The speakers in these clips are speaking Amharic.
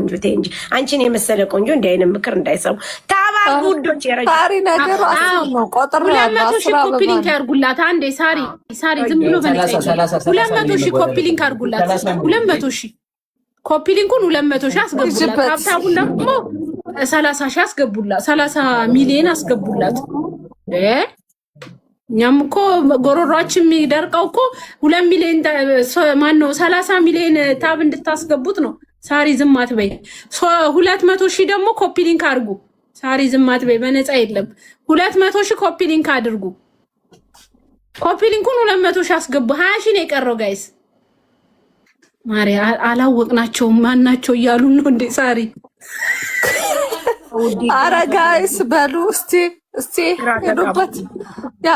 ቆንጆ ተይ እንጂ አንቺን የመሰለ ቆንጆ እንዲህ አይነት ምክር እንዳይሰሙ ታባር ጉዶች የረጅ ሳሪ ነገር ነው ቆጥር ነው 200 ሺህ ኮፒ ሊንክ ያርጉላት አንዴ ሳሪ ዝም ብሎ በነፃ 200 ሺህ ኮፒ ሊንክ አርጉላት 200 ሺህ ኮፒ ሊንኩን 200 ሺህ አስገቡላት ታብታቡን ደግሞ 30 ሺህ አስገቡላት 30 ሚሊዮን አስገቡላት እኛም እኮ ጎሮሯችን የሚደርቀው እኮ 2 ሚሊዮን ማን ነው 30 ሚሊዮን ታብ እንድታስገቡት ነው ሳሪ ዝም አትበይ 200 ሺህ ደግሞ ኮፒ ሊንክ አድርጉ ሳሪ ዝም አትበይ በነፃ የለም 200 ሺህ ኮፒ ሊንክ አድርጉ ኮፒ ሊንኩን 200 ሺህ አስገቡ 20 ሺህ ነው የቀረው ጋይስ ማሪ አላወቅናቸው ማናቸው እያሉ ነው እንዴ ሳሪ አረ ጋይስ በሉ እስቲ ሄዱበት ያ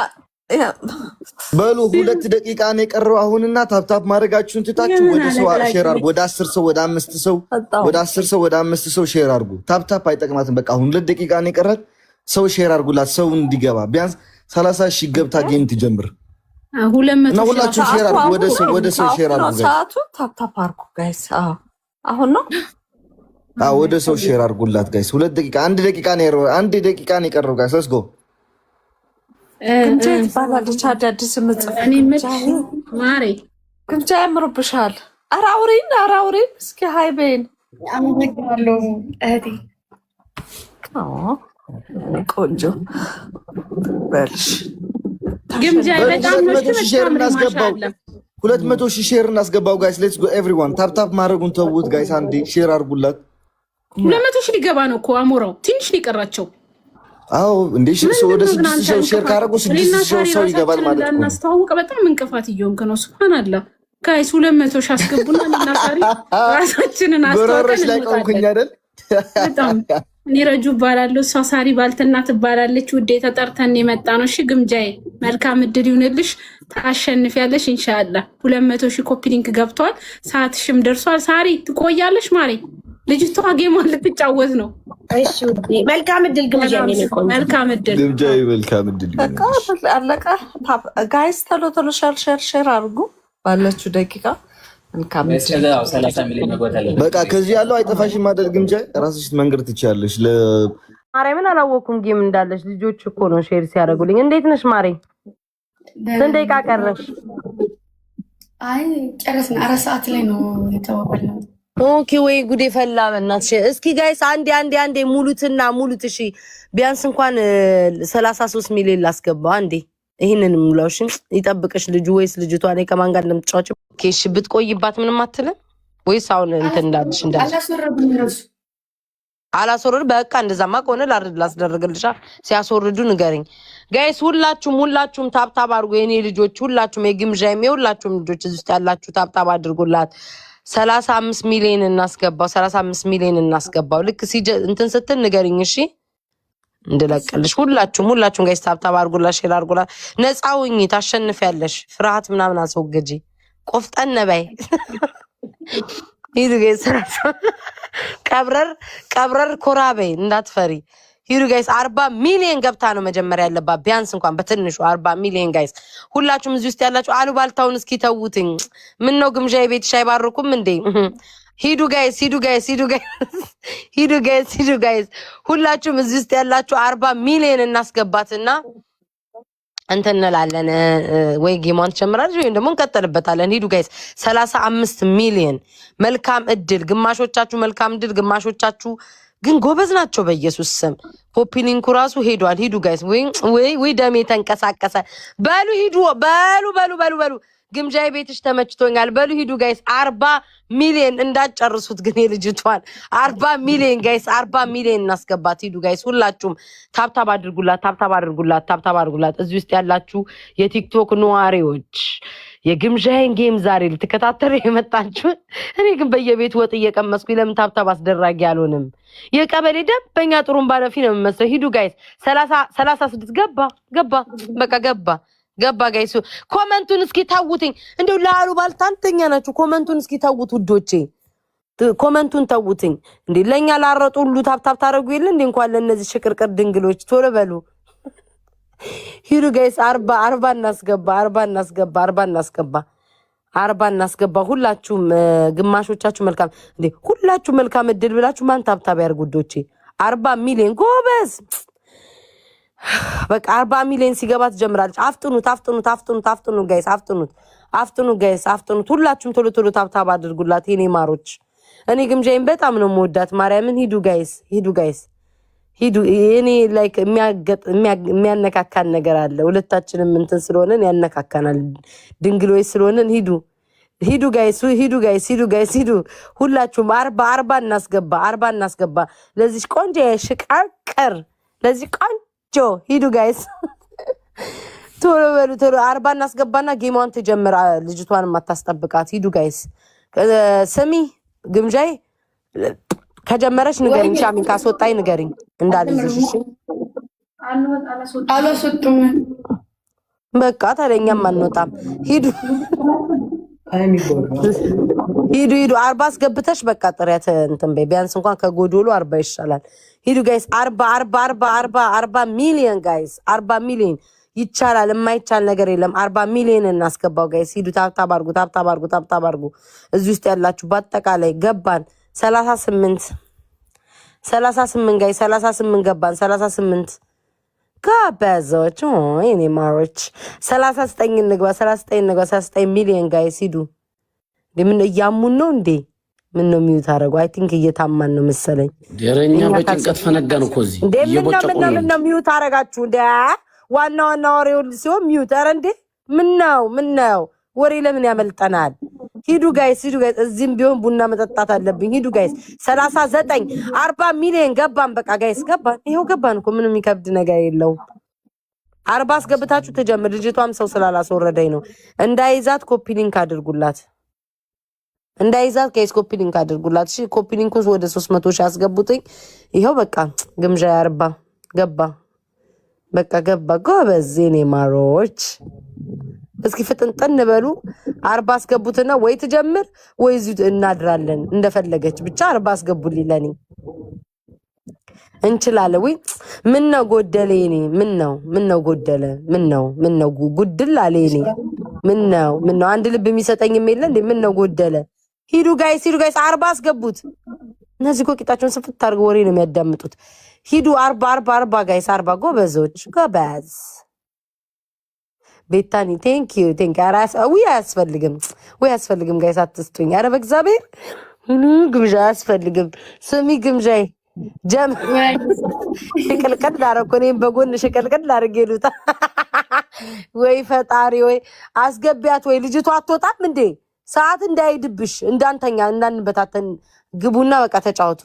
በሉ 2 ደቂቃ ነው የቀረው አሁንና ታፕታፕ ማድረጋችሁን ትታችሁ ወደ ሰው ሼር አድርጉ ወደ 10 ሰው ወደ 5 ሰው ወደ 10 ሰው ወደ 5 ሰው ሼር አድርጉ ታፕታፕ አይጠቅማትም በቃ አሁን 2 ደቂቃ ነው የቀረው ሰው ሼር አድርጉላት ሰው እንዲገባ ቢያንስ 30 ሺህ ገብታ ጌም ትጀምር 200 ሁላችሁ ሼር አድርጉ ወደ ሰው ሼር አድርጉ ሰዓቱ ታፕታፕ አድርጉ ጋይስ አሁን ነው ወደ ሰው ሼር አድርጉላት ጋይስ 2 ደቂቃ 1 ደቂቃ ነው የቀረው ጋይስ let's go እንዴት ባላልቻ አዳዲስ ምጽፍ እኔ ማሬ ግምጃ ያምርብሻል አራውሪን እስኪ ሃይቤን አመሰግናለሁ እህቴ ቆንጆ በልሽ ግምጃ በጣም ነው ሼር እናስገባው 200 ሺህ ሼር እናስገባው ጋይስ ሌትስ ጎ ኤቭሪዋን ታፕ ማድረጉን ተውት ጋይስ አንዴ ሼር አድርጉላት 200 ሺህ ሊገባ ነው እኮ አሞራው ትንሽ ሊቀራቸው አው እንዴ ወደ 6 ሰው ሼር ካረጉ 6 ሰው ይገባል ማለት ነው እናስተዋውቀ በጣም እንቅፋት እየሆንክ ነው ሱብሃንአላህ ጋይስ 200 ሺህ አስገቡና እናሳሪ ራሳችንን ጎረሮች ላይ ቆንኩኝ አይደል በጣም እኔ ረጁ ባላለው ሳሳሪ ባልተና ትባላለች ውዴ ተጠርተን የመጣ ነው እሺ ግምጃዬ መልካም እድል ይሁንልሽ ታሸንፊያለሽ ኢንሻአላህ 200 ሺህ ኮፒ ሊንክ ገብቷል ሰዓትሽም ደርሷል ሳሪ ትቆያለሽ ማሬ ልጅቷ ጌም ልትጫወት ነው እሺ መልካም እድል ግምጃዬ መልካም እድል ግምጃዬ መልካም እድል አለቀ ጋይስ ቶሎ ሼር አድርጉ ባላችሁ ደቂቃ መልካም በቃ ከዚህ ያለው አይጠፋሽም ማደል ግምጃዬ ራስሽ መንገር ትችያለሽ ማርያምን አላወኩም ጌም እንዳለሽ ልጆች እኮ ነው ሼር ሲያደርጉልኝ እንዴት ነሽ ማሬ ስንት ደቂቃ ቀረሽ አይ ጨረስን 4 ሰዓት ላይ ነው የተዋወልነው ኦኬ ወይ ጉዴ ፈላ በእናትሽ እስኪ ጋይስ አንዴ ሙሉት እሺ ቢያንስ እንኳን 33 ሚሊዮን ላስገባ አንዴ ይሄንን ሙላውሽ ይጠብቅሽ ልጁ ወይስ ልጅቷ ላይ ከማን ጋር እንደምትጫወች ኬሽ ብትቆይባት ምንም አትልም ወይስ አሁን እንትን እንዳልሽ አላስወርድ በቃ እንደዛማ ከሆነ ላስደርግልሻ ሲያስወርዱ ንገሪኝ ጋይስ ሁላችሁም ታፕታፕ አድርጉ የኔ ልጆች ሁላችሁም የግምጃዬም የሁላችሁም ልጆች እዚህ ውስጥ ያላችሁ ታፕታፕ አድርጉላት 35 ሚሊዮን እናስገባው ልክ እንትን ስትል ንገሪኝ እሺ እንደለቀልሽ ሁላችሁም ጋይስ ታፕታፕ አድርጉላት ሼር አድርጉላት ነፃውኝ ታሸንፊያለሽ ፍርሃት ምናምን አስወግጂ ቆፍጠን በይ ሂዱ ጋይስ ቀብረር ኮራበይ እንዳትፈሪ ሂዱ ጋይስ 40 ሚሊዮን ገብታ ነው መጀመሪያ ያለባት ቢያንስ እንኳን በትንሹ 40 ሚሊዮን ጋይስ ሁላችሁም እዚህ ውስጥ ያላችሁ አሉባልታውን እስኪ ተውትኝ ምን ነው ግምጃዬ ቤትሽ አይባርኩም እንዴ ሂዱ ጋይስ ሁላችሁም እዚህ ውስጥ ያላችሁ 40 ሚሊዮን እናስገባትና እንተናላለን ወይ ጌማን ጀምራለሽ ወይ ደግሞ እንቀጥልበታለን ሂዱ ጋይስ 35 ሚሊዮን መልካም እድል ግማሾቻችሁ መልካም እድል ግማሾቻችሁ ግን ጎበዝ ናቸው በኢየሱስ ስም ኮፒ ሊንኩ ራሱ ሄዷል ሂዱ ጋይስ ወይ ደሜ ተንቀሳቀሰ በሉ ሂዱ በሉ ግምጃዬ ቤትሽ ተመችቶኛል በሉ ሂዱ ጋይስ 40 ሚሊዮን እንዳጨርሱት ግን የልጅቷን 40 ሚሊዮን ጋይስ 40 ሚሊዮን እናስገባት ሂዱ ጋይስ ሁላችሁም ታፕታፕ አድርጉላት እዚህ ውስጥ ያላችሁ የቲክቶክ ነዋሪዎች የግምጃዬን ጌም ዛሬ ልትከታተሉ የመጣችሁ እኔ ግን በየቤት ወጥ እየቀመስኩ ለምን ታፕታፕ አስደራጊ አልሆንም የቀበሌ ደንበኛ ጥሩም ባለፊ ነው የምመስለው ሂዱ ጋይስ 36 ገባ ጋይስ ኮሜንቱን እስኪ ታውቱኝ እንደው ላሉ ባልታንተኛ ናችሁ ኮሜንቱን እስኪ ታውቱ ውዶቼ ኮሜንቱን ታውቱኝ እንዴ ለኛ ላረጡ ሁሉ ታፕታፕ ታረጉ ይል እንዴ እንኳን ለነዚህ ሽቅርቅር ድንግሎች ቶሎ በሉ ሂዱ ጋይስ 40 እናስገባ 40 እናስገባ። ሁላችሁም ግማሾቻችሁ መልካም እንዴ ሁላችሁ መልካም እድል ብላችሁ ማን ታብታብ ያርጉ ውዶቼ። 40 ሚሊዮን ጎበዝ። በቃ 40 ሚሊዮን ሲገባ ትጀምራለች። አፍጥኑት ጋይስ፣ አፍጥኑት። ሁላችሁም ቶሎ ቶሎ ታብታብ አድርጉላት የኔ ማሮች። እኔ ግምጃዬን በጣም ነው የምወዳት ማርያምን። ሂዱ ጋይስ ሂዱ። እኔ ላይክ የሚያነካካን ነገር አለ። ሁለታችንም እንትን ስለሆነን ያነካካናል። ድንግሎች ስለሆነን ሂዱ ጋይስ። ሁላችሁም 40 እናስገባ። ለዚህ ቆንጆ ሽቃቅር ለዚህ ቆንጆ ሂዱ ጋይስ። ቶሎ በሉ 40 እናስገባና ጌማውን ትጀምራ። ልጅቷን ማታስጠብቃት። ሂዱ ጋይስ። ስሚ ግምጃዬ ከጀመረች ንገሪኝ። ሻሚን ካስወጣኝ ንገሪኝ እንዳልይዝሽ። እሺ አልወጡም። በቃ ታዲያኛም አንወጣም። ሂዱ 40 አስገብተሽ በቃ ጥሪያት እንትን በይ። ቢያንስ እንኳን ከጎዶሎ 40 ይሻላል። ሂዱ ጋይስ 40 ሚሊዮን ጋይስ 40 ሚሊዮን ይቻላል። የማይቻል ነገር የለም። 40 ሚሊዮን እናስገባው ጋይስ። ሂዱ ታብታብ አድርጉ። እዚህ ውስጥ ያላችሁ በአጠቃላይ ገባን 38 ጋይ 38 ገባን። 38 ጋበዞች እኔ ማሮች 39 እንግባ። 39 ሚሊዮን ጋይ ሲዱ ምን እያሙን ነው እንዴ? ምን ነው የሚዩት አረጉ? አይ ቲንክ እየታማን ነው መሰለኝ። ደረኛ በጭንቀት ፈነጋን እኮ እዚህ እየቦጨቁ ነው ሚዩት አረጋችሁ እንዴ? ዋና ወሬው ሲሆን ሚዩት። ኧረ እንዴ ምን ነው ወሬ ለምን ያመልጠናል? ሂዱ ጋይስ። እዚህም ቢሆን ቡና መጠጣት አለብኝ። ሂዱ ጋይስ 39 40 ሚሊዮን ገባን። በቃ ጋይስ ገባን። ይሄው ገባን እኮ ምንም የሚከብድ ነገር የለውም። 40 አስገብታችሁ ተጀምር። ልጅቷም ሰው ስላላስወረደኝ ነው። እንዳይዛት ኮፒ ሊንክ አድርጉላት። ጋይስ ኮፒ ሊንክ አድርጉላት። እሺ ኮፒ ሊንኩን ወደ 300 ሺህ አስገቡትኝ። ይሄው በቃ ግምጃ 40 ገባ። በቃ ገባ። ጎበዝ የኔ ማሮች። እስኪ ፍጥንጥን በሉ። 40 አስገቡትና ወይ ትጀምር ወይ እዚሁ እናድራለን። እንደፈለገች ብቻ 40 አስገቡልኝ። ለኔ እንችላለን ወይ? ምን ነው ጎደለ? እኔ ምን ነው ጎደለ? ምን ነው ጉድል አለ? እኔ ምን ነው አንድ ልብ የሚሰጠኝም የለ እንዴ? ምን ነው ጎደለ? ሂዱ ጋይስ 40 አስገቡት። እነዚህ እኮ ቂጣቸውን ስፍት አድርገው ወሬ ነው የሚያዳምጡት። ሂዱ 40 ጋይስ 40 ጎበዞች ጎበዝ። ቤታኒ ቴንክ ዩ አያስፈልግም ጋይስ አትስጡኝ። ኧረ በእግዚአብሔር ግምዣ አያስፈልግም። ስሚ ግምዣይ ሽቅልቅል ላደረኩ እኔም በጎን ሽቅልቅል ላድርግ ይሉታ። ወይ ፈጣሪ ወይ አስገቢያት ወይ ልጅቷ አትወጣም እንዴ? ሰዓት እንዳይድብሽ እንዳንተኛ እንዳንበታተን ግቡና በቃ ተጫወቱ።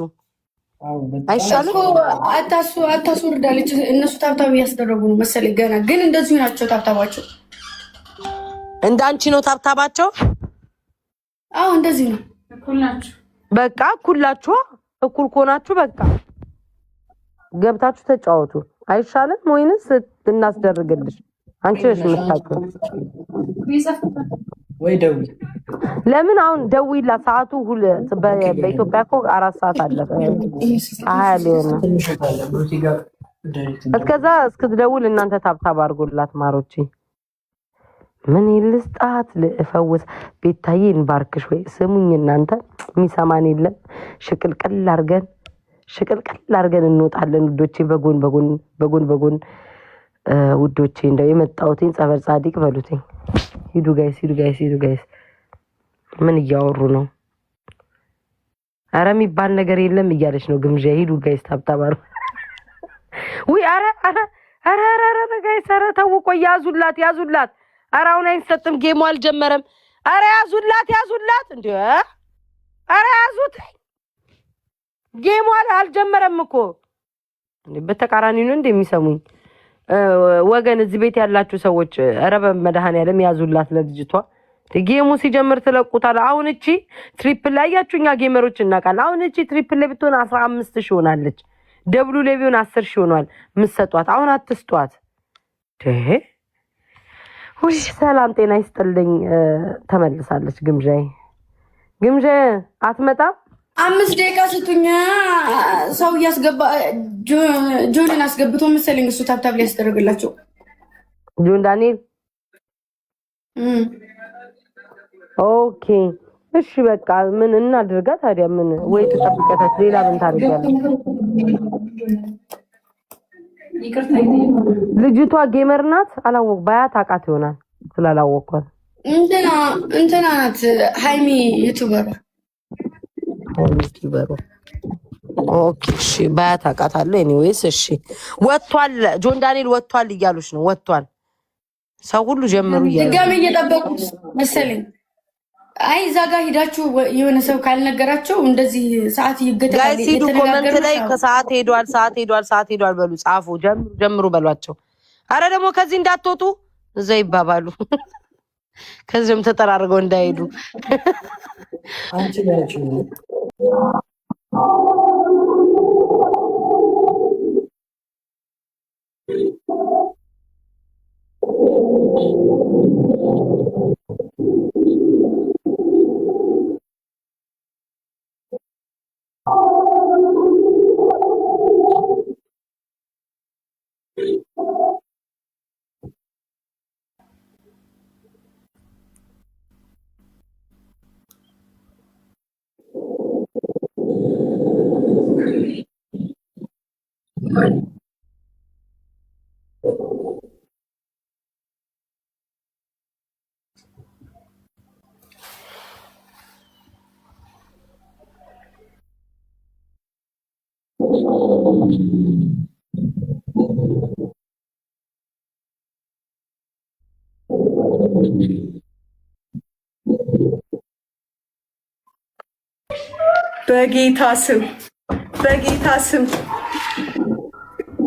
አይሻልም? አታስወርዳለች። እነሱ ታብታብ እያስደረጉ ነው መሰለኝ ገና። ግን እንደዚሁ ናቸው ታብታባቸው። እንዳንቺ ነው ታብታባቸው? አዎ እንደዚህ ነው። እኩል ናቸው። በቃ እኩላችሁ እኩል ከሆናችሁ በቃ ገብታችሁ ተጫወቱ። አይሻልም? ወይንስ እናስደርግልሽ? አንቺ ነሽ የምታውቂው። ወይ ደውይ። ለምን አሁን ደውይላ። ሰዓቱ በኢትዮጵያ እኮ 4 ሰዓት አለፈ። 20 ሊሆን ነው። እስከዛ እስክትደውል እናንተ ታብታብ አድርጎላት ማሮቼ። ምን ይልስጣት ልፈውስ ቤታዬን ባርክሽ። ወይ ስሙኝ እናንተ የሚሰማን የለም። ሽቅልቅል አድርገን እንወጣለን ውዶቼ። በጎን ውዶቼ። እንደው የመጣሁትኝ ጸበር ጻዲቅ በሉትኝ። ሂዱ ጋይስ። ምን እያወሩ ነው? አረ የሚባል ነገር የለም እያለች ነው ግምዣ። ሂዱ ጋይስ ታብታባሩ። ወይ አረ ጋይስ አረ ተው ቆይ ያዙላት። አረ አሁን አይሰጥም፣ ጌሙ አልጀመረም። አረ ያዙላት እንዴ! አረ ያዙት፣ ጌሙ አልጀመረም እኮ እንዴ! በተቃራኒ ነው እንደሚሰሙኝ ወገን። እዚህ ቤት ያላችሁ ሰዎች አረ በመድኃኒዓለም ያዙላት ለልጅቷ። ጌሙ ሲጀምር ትለቁታል። አሁን እቺ ትሪፕል ላይ ያያችሁኛ ጌመሮች እናውቃለን። አሁን እቺ ትሪፕል ላይ ብትሆን 15 ሺህ ሆናለች። ደብሉ ላይ ቢሆን 10 ሺህ ሆኗል። ምሰጧት አሁን አትስጧት። ውይ ሰላም ጤና ይስጥልኝ። ተመልሳለች ግምዣይ አትመጣም። 5 ደቂቃ ስጡኛ። ሰው እያስገባ ጆንን አስገብቶ መሰለኝ እሱ ታብታብ ሊያስደርግላቸው ጆን ዳንኤል ኦኬ እሺ በቃ ምን እናድርጋ ታዲያ? ምን ወይ ተጠብቀታት ሌላ ምን ታደርጋለህ? ልጅቷ ጌመር ናት። አላወቅ ባያት አውቃት ይሆናል ስላላወቅኳት። እንትና ናት ሃይሚ ዩቲዩበር። ኦኬ እሺ ባያት አውቃታለሁ። ኤኒዌይስ እሺ ወጥቷል፣ ጆን ዳንኤል ወጥቷል እያሉሽ ነው። ወጥቷል ሰው ሁሉ ጀምሩ እያሉ ድጋሜ እየጠበቁት መሰለኝ። አይ እዛ ጋር ሂዳችሁ የሆነ ሰው ካልነገራቸው እንደዚህ ሰዓት ይገታል። ጋይስ ሂዱ ኮመንት ላይ ከሰዓት ሄዷል፣ ሰዓት ሄዷል፣ ሰዓት ሄዷል በሉ፣ ጻፉ፣ ጀምሩ በሏቸው። አረ ደግሞ ከዚህ እንዳትወጡ እዛ ይባባሉ። ከዚህም ተጠራርገው እንዳይሄዱ። በጌታ ስም በጌታ ስም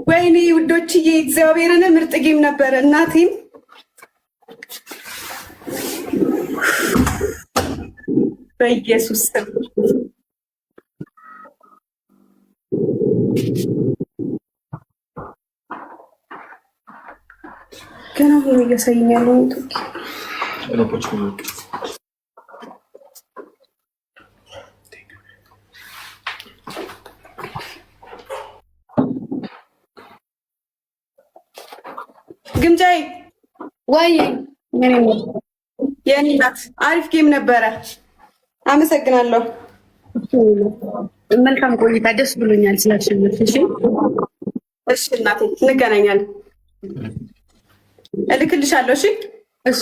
ወይኔ ውዶችዬ እግዚአብሔርን ምርጥ ጌም ነበረ። እናቴም በኢየሱስ ስም ገና ሆኖ እያሳየኝ ያለው ግምጃዬ ወይ የኔ ናት። አሪፍ ጌም ነበረ። አመሰግናለሁ። መልካም ቆይታ። ደስ ብሎኛል ስላሸነፍሽ። እሺ እናቴ እንገናኛለን። እልክልሻለሁ። እሺ እሺ